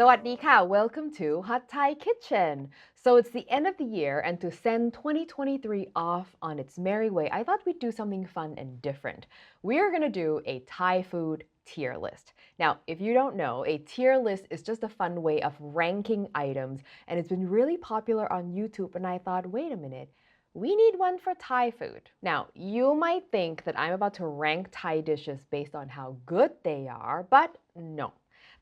Sawadee ka! Welcome to Hot Thai Kitchen. So it's the end of the year, and to send 2023 off on its merry way, I thought we'd do something fun and different. We're gonna do a Thai food tier list. Now, if you don't know, a tier list is just a fun way of ranking items, and it's been really popular on YouTube, and I thought, wait a minute, we need one for Thai food. Now, you might think that I'm about to rank Thai dishes based on how good they are, but no.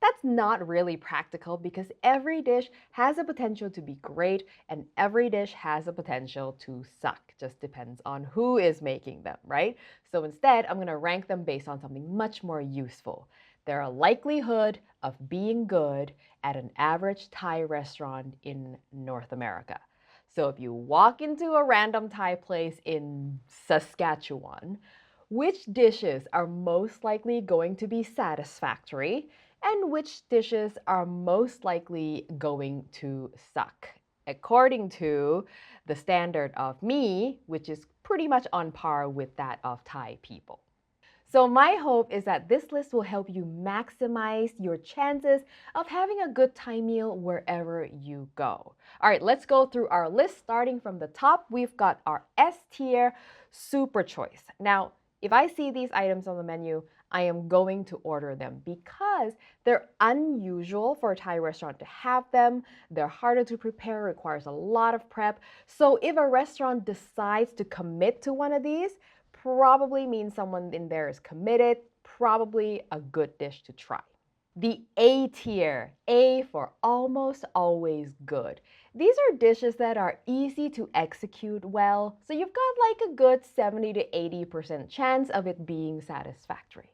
That's not really practical because every dish has a potential to be great and every dish has a potential to suck. Just depends on who is making them, right? So instead, I'm going to rank them based on something much more useful. Their likelihood of being good at an average Thai restaurant in North America. So if you walk into a random Thai place in Saskatchewan, which dishes are most likely going to be satisfactory? And which dishes are most likely going to suck, according to the standard of me, which is pretty much on par with that of Thai people. So my hope is that this list will help you maximize your chances of having a good Thai meal wherever you go. All right, let's go through our list. Starting from the top, we've got our S tier super choice. Now, if I see these items on the menu, I am going to order them because they're unusual for a Thai restaurant to have them. They're harder to prepare, requires a lot of prep. So if a restaurant decides to commit to one of these, probably means someone in there is committed, probably a good dish to try. The A tier, A for almost always good. These are dishes that are easy to execute well, so you've got like a good 70 to 80% chance of it being satisfactory.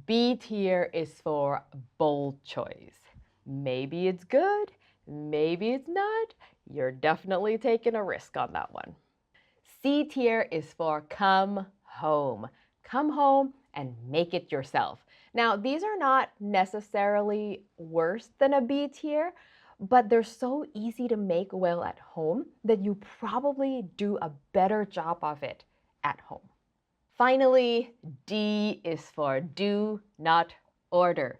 B tier is for bold choice. Maybe it's good, maybe it's not. You're definitely taking a risk on that one. C tier is for come home. Come home and make it yourself. Now, these are not necessarily worse than a B tier, but they're so easy to make well at home that you probably do a better job of it at home. Finally, D is for do not order.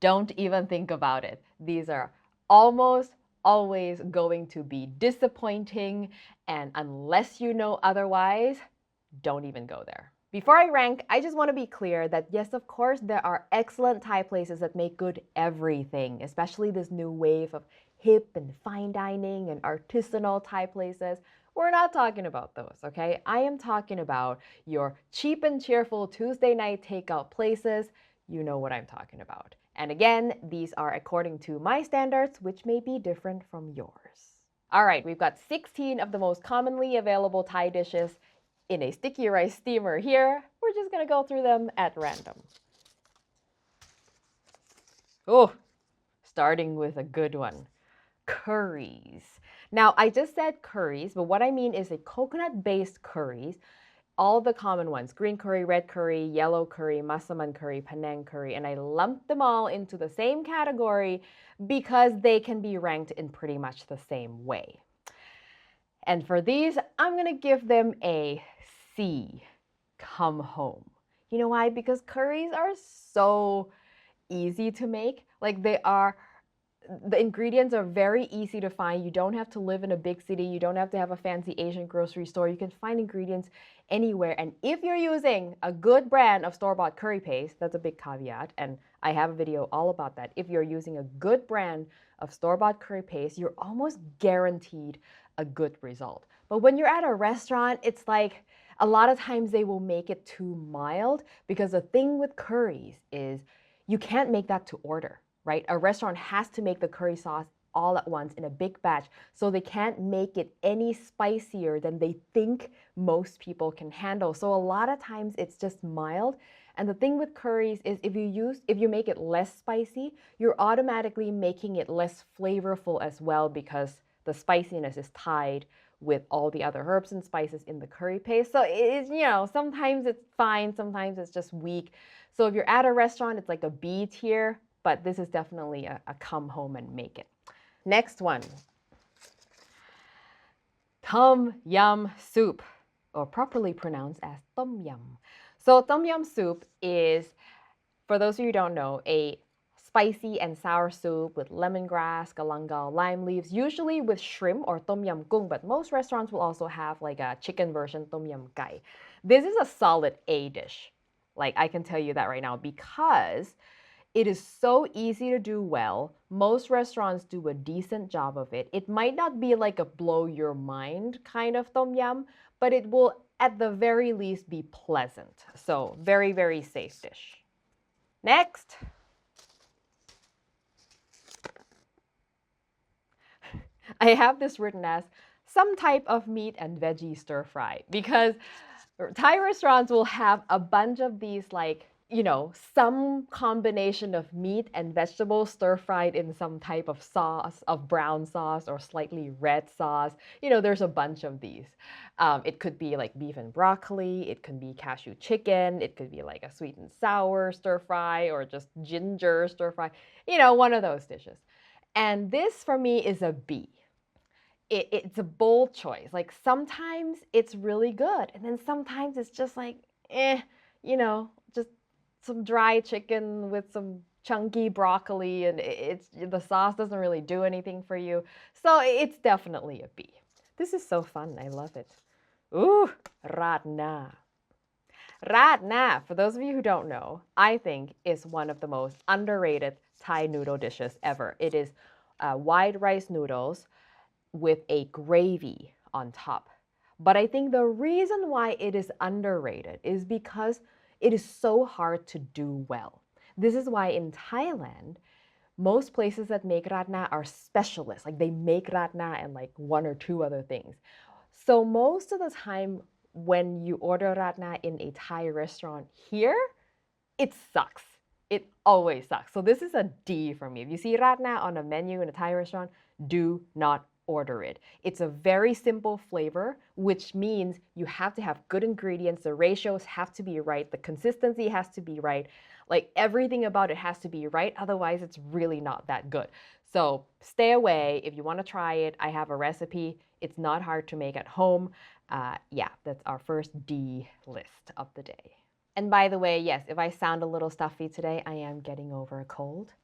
Don't even think about it. These are almost always going to be disappointing, and unless you know otherwise, don't even go there. Before I rank, I just want to be clear that yes, of course, there are excellent Thai places that make good everything, especially this new wave of hip and fine dining and artisanal Thai places. We're not talking about those, okay? I am talking about your cheap and cheerful Tuesday night takeout places. You know what I'm talking about. And again, these are according to my standards, which may be different from yours. All right, we've got 16 of the most commonly available Thai dishes in a sticky rice steamer here. We're just gonna go through them at random. Oh, starting with a good one. Curries. Now, I just said curries, but what I mean is a coconut-based curries. All the common ones, green curry, red curry, yellow curry, massaman curry, Penang curry, and I lumped them all into the same category because they can be ranked in pretty much the same way. And for these, I'm gonna give them a C, come home. You know why? Because curries are so easy to make. Like the ingredients are very easy to find. You don't have to live in a big city. You don't have to have a fancy Asian grocery store. You can find ingredients anywhere. And if you're using a good brand of store-bought curry paste, that's a big caveat, and I have a video all about that. If you're using a good brand of store-bought curry paste, you're almost guaranteed a good result. But when you're at a restaurant, it's like a lot of times they will make it too mild because the thing with curries is you can't make that to order. Right? A restaurant has to make the curry sauce all at once in a big batch, so they can't make it any spicier than they think most people can handle. So a lot of times it's just mild. And the thing with curries is if you make it less spicy, you're automatically making it less flavorful as well because the spiciness is tied with all the other herbs and spices in the curry paste. So it's, sometimes it's fine, sometimes it's just weak. So if you're at a restaurant, it's like a B tier, but this is definitely a come home and make it. Next one, Tom Yum soup, or properly pronounced as Tom Yum. So Tom Yum soup is, for those of you who don't know, a spicy and sour soup with lemongrass, galangal, lime leaves, usually with shrimp or tom yum goong, but most restaurants will also have like a chicken version, tom yum gai. This is a solid A dish. Like I can tell you that right now because it is so easy to do well. Most restaurants do a decent job of it. It might not be like a blow your mind kind of tom yum, but it will at the very least be pleasant. So very, very safe dish. Next. I have this written as some type of meat and veggie stir fry because Thai restaurants will have a bunch of these like, some combination of meat and vegetables stir fried in some type of sauce, of brown sauce or slightly red sauce. There's a bunch of these. It could be like beef and broccoli. It could be cashew chicken. It could be like a sweet and sour stir fry or just ginger stir fry. One of those dishes. And this for me is a B. It's a bold choice. Like sometimes it's really good, and then sometimes it's just like, just some dry chicken with some chunky broccoli, and the sauce doesn't really do anything for you. So it's definitely a B. This is so fun. I love it. Ooh, ratna. Ratna, for those of you who don't know, I think is one of the most underrated Thai noodle dishes ever. It is white rice noodles with a gravy on top. But I think the reason why it is underrated is because it is so hard to do well. This is why in Thailand, most places that make ratna are specialists. Like they make ratna and like one or two other things. So most of the time when you order ratna in a Thai restaurant here, it sucks. It always sucks. So this is a D for me. If you see ratna on a menu in a Thai restaurant, do not order it. It's a very simple flavor, which means you have to have good ingredients. The ratios have to be right. The consistency has to be right. Like everything about it has to be right. Otherwise, it's really not that good. So stay away. If you want to try it, I have a recipe. It's not hard to make at home. Yeah, that's our first D list of the day. And by the way, yes, if I sound a little stuffy today, I am getting over a cold,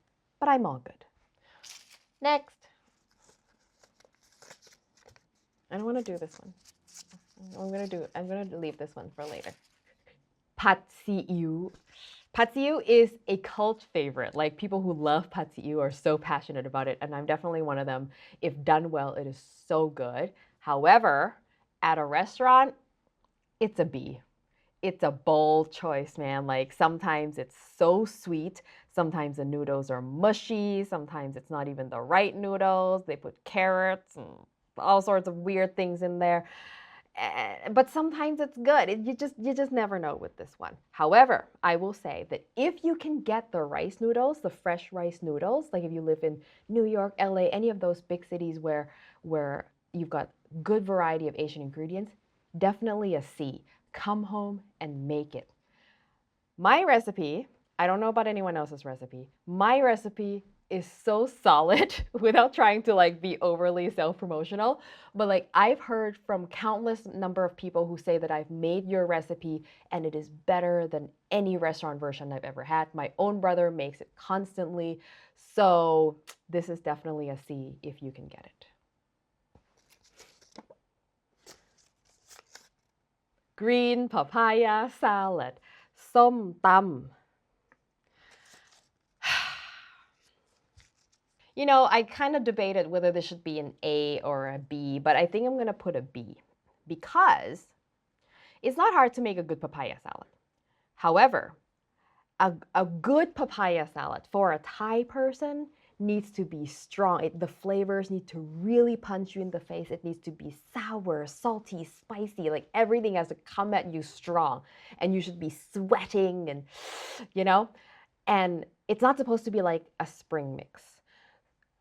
but I'm all good. Next. I don't want to do this one. I'm gonna leave this one for later. Pad see ew. Pad see ew is a cult favorite. Like people who love pad see ew are so passionate about it, and I'm definitely one of them. If done well, it is so good. However, at a restaurant, it's a B. It's a bold choice, man. Like sometimes it's so sweet. Sometimes the noodles are mushy. Sometimes it's not even the right noodles. They put carrots and all sorts of weird things in there. But sometimes it's good. You just never know with this one. However, I will say that if you can get the rice noodles, the fresh rice noodles, like if you live in New York, LA, any of those big cities where you've got good variety of Asian ingredients, definitely a C. Come home and make it. My recipe, I don't know about anyone else's recipe. My recipe is so solid without trying to like be overly self-promotional, but like I've heard from countless number of people who say that I've made your recipe and it is better than any restaurant version I've ever had. My own brother makes it constantly. So this is definitely a C if you can get it. Green papaya salad, som tam. I kind of debated whether this should be an A or a B, but I think I'm going to put a B because it's not hard to make a good papaya salad. However, a good papaya salad for a Thai person needs to be strong. The flavors need to really punch you in the face. It needs to be sour, salty, spicy. Like everything has to come at you strong. And you should be sweating and, and it's not supposed to be like a spring mix.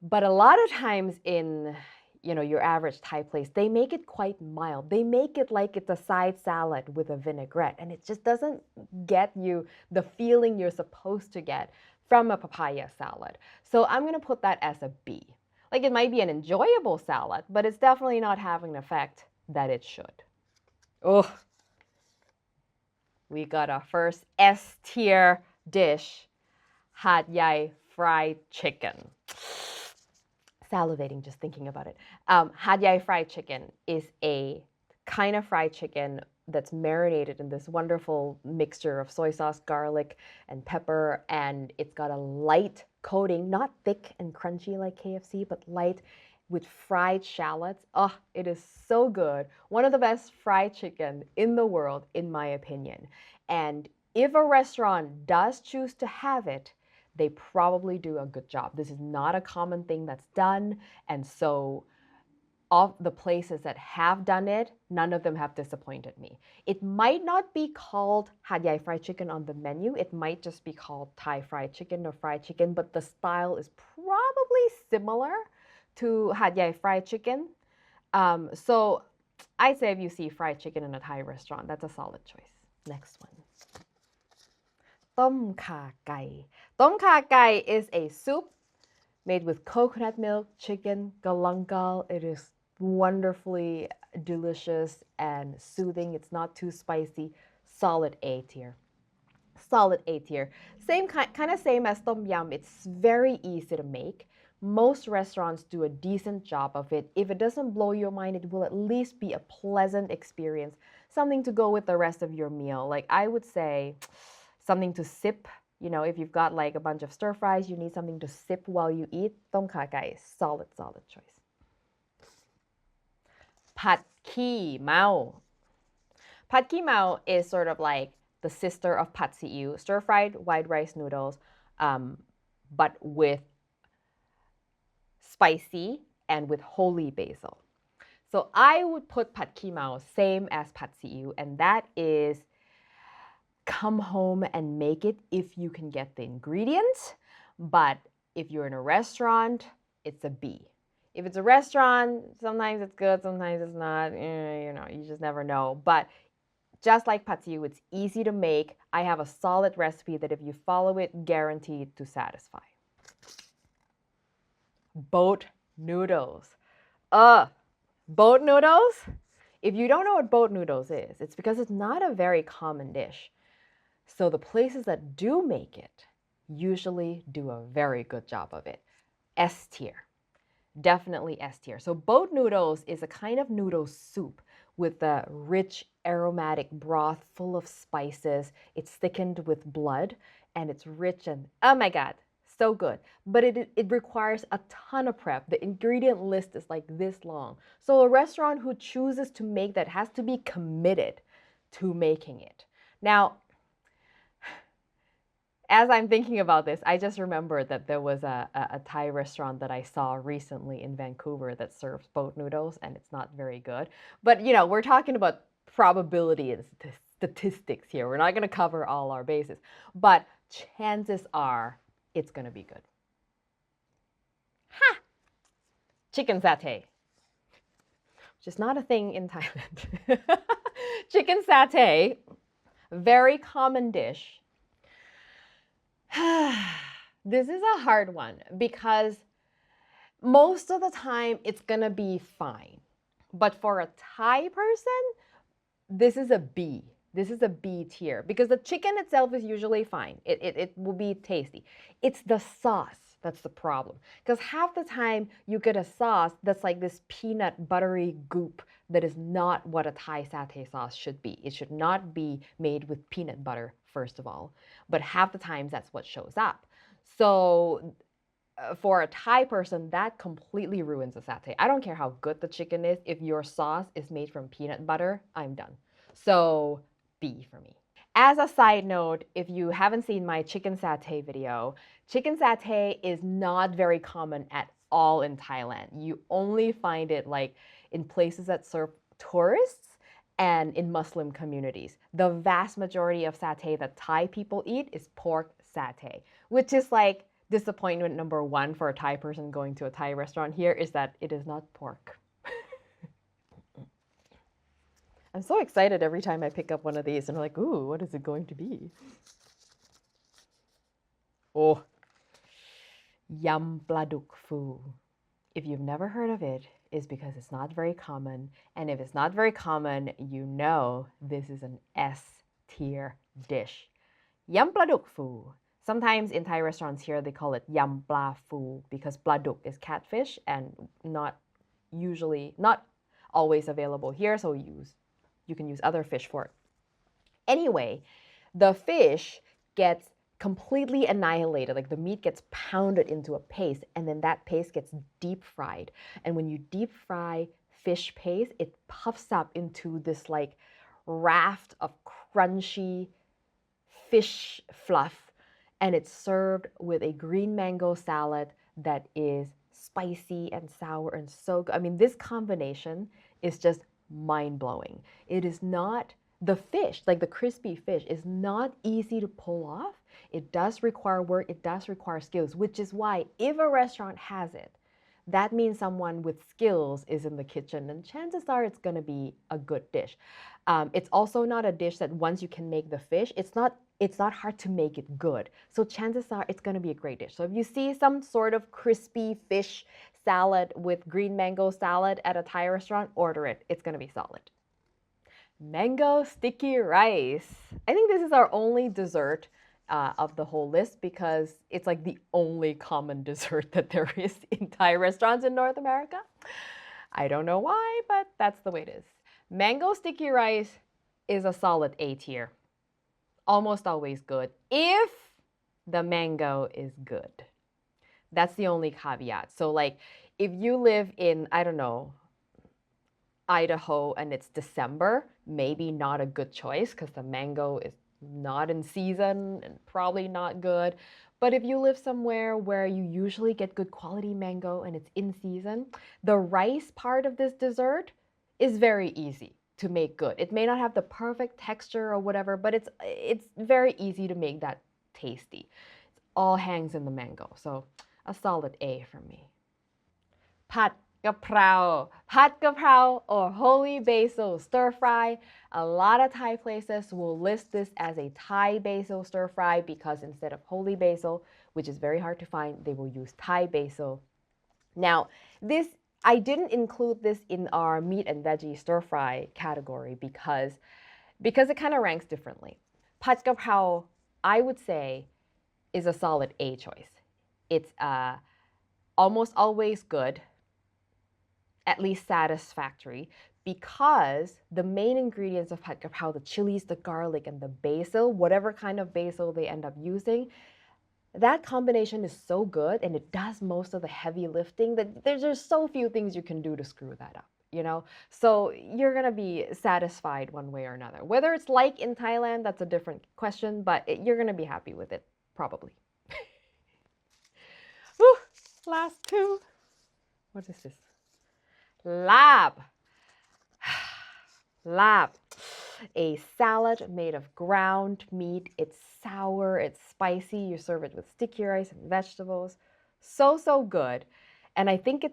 But a lot of times in, your average Thai place, they make it quite mild. They make it like it's a side salad with a vinaigrette. And it just doesn't get you the feeling you're supposed to get from a papaya salad. So I'm going to put that as a B. Like it might be an enjoyable salad, but it's definitely not having an effect that it should. Oh, we got our first S tier dish, Hadi fried chicken. Salivating just thinking about it. Hadi fried chicken is a kind of fried chicken that's marinated in this wonderful mixture of soy sauce, garlic, and pepper, and it's got a light coating, not thick and crunchy like KFC, but light with fried shallots. Oh, it is so good. One of the best fried chicken in the world, in my opinion. And if a restaurant does choose to have it, they probably do a good job. This is not a common thing that's done, and so of the places that have done it, none of them have disappointed me. It might not be called Had Yai fried chicken on the menu. It might just be called Thai fried chicken or fried chicken, but the style is probably similar to Had Yai fried chicken. So I'd say if you see fried chicken in a Thai restaurant, that's a solid choice. Next one. Tom kha gai. Tom kha gai is a soup made with coconut milk, chicken, galangal. It is wonderfully delicious and soothing. It's not too spicy. Solid A tier. Solid A tier. Same kind of same as tom yum. It's very easy to make. Most restaurants do a decent job of it. If it doesn't blow your mind, it will at least be a pleasant experience. Something to go with the rest of your meal. Like I would say something to sip. You know, if you've got like a bunch of stir fries, you need something to sip while you eat. Tom kha gai is solid choice. Pad Ki Mao. Pad Ki Mao is sort of like the sister of Pad See Ew, stir-fried white rice noodles, but with spicy and with holy basil. So I would put Pad Ki Mao same as Pad See Ew, and that is come home and make it if you can get the ingredients. But if you're in a restaurant, it's a B. If it's a restaurant, sometimes it's good, sometimes it's not. You know, you just never know. But just like Pad See Ew, it's easy to make. I have a solid recipe that if you follow it, guaranteed to satisfy. Boat noodles. Boat noodles? If you don't know what boat noodles is, it's because it's not a very common dish. So the places that do make it usually do a very good job of it. S tier. Definitely S tier. So boat noodles is a kind of noodle soup with a rich aromatic broth full of spices. It's thickened with blood and it's rich and oh my God, so good. But it requires a ton of prep. The ingredient list is like this long. So a restaurant who chooses to make that has to be committed to making it. Now, as I'm thinking about this, I just remembered that there was a Thai restaurant that I saw recently in Vancouver that serves boat noodles, and it's not very good. But, you know, we're talking about probability and statistics here. We're not going to cover all our bases. But chances are it's going to be good. Ha! Chicken satay, which is not a thing in Thailand. Chicken satay, very common dish. This is a hard one because most of the time it's gonna be fine. But for a Thai person, this is a B. This is a B tier because the chicken itself is usually fine. It will be tasty. It's the sauce that's the problem. Because half the time you get a sauce that's like this peanut buttery goop that is not what a Thai satay sauce should be. It should not be made with peanut butter, first of all. But half the times that's what shows up. So for a Thai person, that completely ruins the satay. I don't care how good the chicken is. If your sauce is made from peanut butter, I'm done. So B for me. As a side note, if you haven't seen my chicken satay video, chicken satay is not very common at all in Thailand. You only find it like in places that serve tourists and in Muslim communities. The vast majority of satay that Thai people eat is pork satay, which is like disappointment number one for a Thai person going to a Thai restaurant here is that it is not pork. I'm so excited every time I pick up one of these and I'm like, ooh, what is it going to be? Oh, Yam Fu. If you've never heard of it, it's because it's not very common. And if it's not very common, you know this is an S tier dish. Yam Fu. Sometimes in Thai restaurants here, they call it Yam Fu because pladuk is catfish and not not always available here, so you can use other fish for it. Anyway, the fish gets completely annihilated, like the meat gets pounded into a paste, and then that paste gets deep fried. And when you deep fry fish paste, it puffs up into this like raft of crunchy fish fluff, and it's served with a green mango salad that is spicy and sour and so good. I mean, this combination is just mind blowing. It is not the fish, like the crispy fish, is not easy to pull off. It does require work, it does require skills, which is why if a restaurant has it, that means someone with skills is in the kitchen, and chances are it's going to be a good dish. It's also not a dish that once you can make the fish, it's not hard to make it good. So chances are it's going to be a great dish. So if you see some sort of crispy fish salad with green mango salad at a Thai restaurant, order it. It's going to be solid. Mango sticky rice. I think this is our only dessert of the whole list because it's like the only common dessert that there is in Thai restaurants in North America. I don't know why, but that's the way it is. Mango sticky rice is a solid A tier. Almost always good if the mango is good. That's the only caveat. So like if you live in, I don't know, Idaho and it's December, maybe not a good choice because the mango is not in season and probably not good. But if you live somewhere where you usually get good quality mango and it's in season, the rice part of this dessert is very easy to make good. It may not have the perfect texture or whatever, but it's very easy to make that tasty. It all hangs in the mango. So a solid A for me. Patกะเพรา ผัดกะเพรา or holy basil stir fry. A lot of Thai places will list this as a Thai basil stir fry because instead of holy basil, which is very hard to find, they will use Thai basil. Now, I didn't include this in our meat and veggie stir fry category because it kind of ranks differently. ผัดกะเพรา I would say, is a solid A choice. It's almost always good, at least satisfactory, because the main ingredients of pad kaprao, the chilies, the garlic, and the basil, whatever kind of basil they end up using, that combination is so good and it does most of the heavy lifting that there's just so few things you can do to screw that up, you know? So you're gonna be satisfied one way or another. Whether it's like in Thailand, that's a different question, but you're gonna be happy with it, probably. Whew, last two. What is this? Lab. Lab. A salad made of ground meat. It's sour, it's spicy. You serve it with sticky rice and vegetables. So good. And I think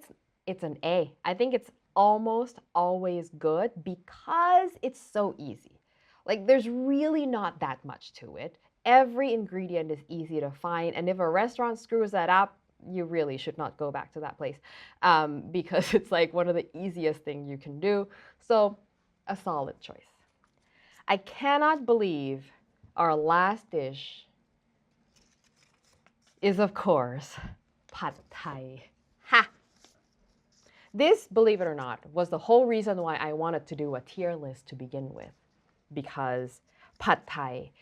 it's an A. I think it's almost always good because it's so easy. Like there's really not that much to it. Every ingredient is easy to find, and if a restaurant screws that up, you really should not go back to that place because it's like one of the easiest things you can do. So a solid choice. I cannot believe our last dish is, of course, pad thai. Ha! This, believe it or not, was the whole reason why I wanted to do a tier list to begin with, because pad thai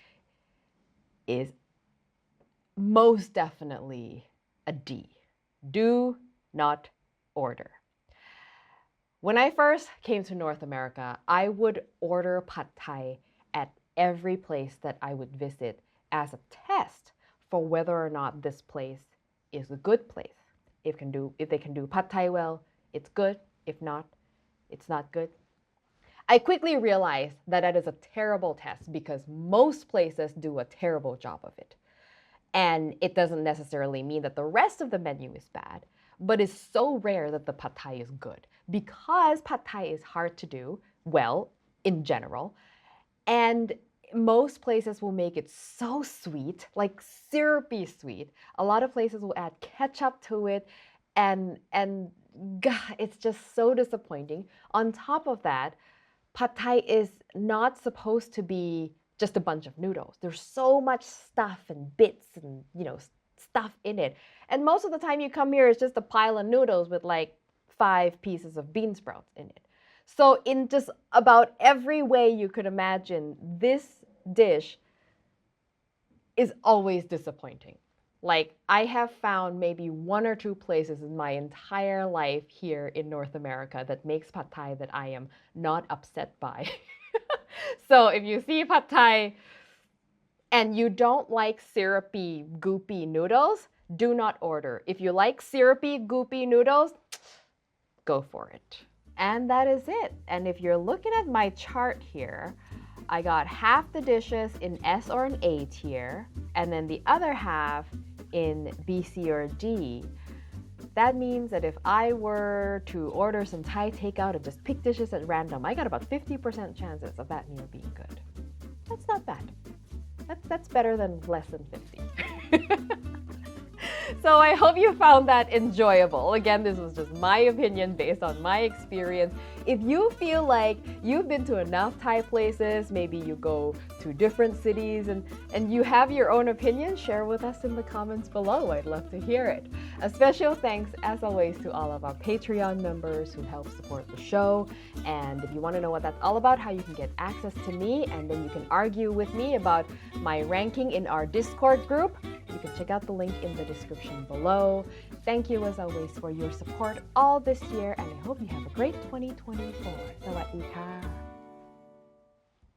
is most definitely a D. Do not order. When I first came to North America, I would order pad thai at every place that I would visit as a test for whether or not this place is a good place. If they can do pad thai well, it's good. If not, it's not good. I quickly realized that that is a terrible test because most places do a terrible job of it. And it doesn't necessarily mean that the rest of the menu is bad, but it's so rare that the pad thai is good because pad thai is hard to do well in general. And most places will make it so sweet, like syrupy sweet. A lot of places will add ketchup to it, and God, it's just so disappointing. On top of that, pad thai is not supposed to be just a bunch of noodles. There's so much stuff and bits and, stuff in it. And most of the time you come here, it's just a pile of noodles with like 5 pieces of bean sprouts in it. So in just about every way you could imagine, this dish is always disappointing. Like, I have found maybe 1 or 2 places in my entire life here in North America that makes pad thai that I am not upset by. So if you see pad thai and you don't like syrupy, goopy noodles, do not order. If you like syrupy, goopy noodles, go for it. And that is it. And if you're looking at my chart here, I got half the dishes in S or an A tier, and then the other half in B, C, or D. That means that if I were to order some Thai takeout and just pick dishes at random, I got about 50% chances of that meal being good. That's not bad. That's better than less than 50. So I hope you found that enjoyable. Again, this was just my opinion based on my experience. If you feel like you've been to enough Thai places, maybe you go to different cities and you have your own opinion, share with us in the comments below. I'd love to hear it. A special thanks, as always, to all of our Patreon members who help support the show. And if you want to know what that's all about, how you can get access to me, and then you can argue with me about my ranking in our Discord group, you can check out the link in the description below. Thank you, as always, for your support all this year, and I hope you have a great 2024. สวัสดีค่ะ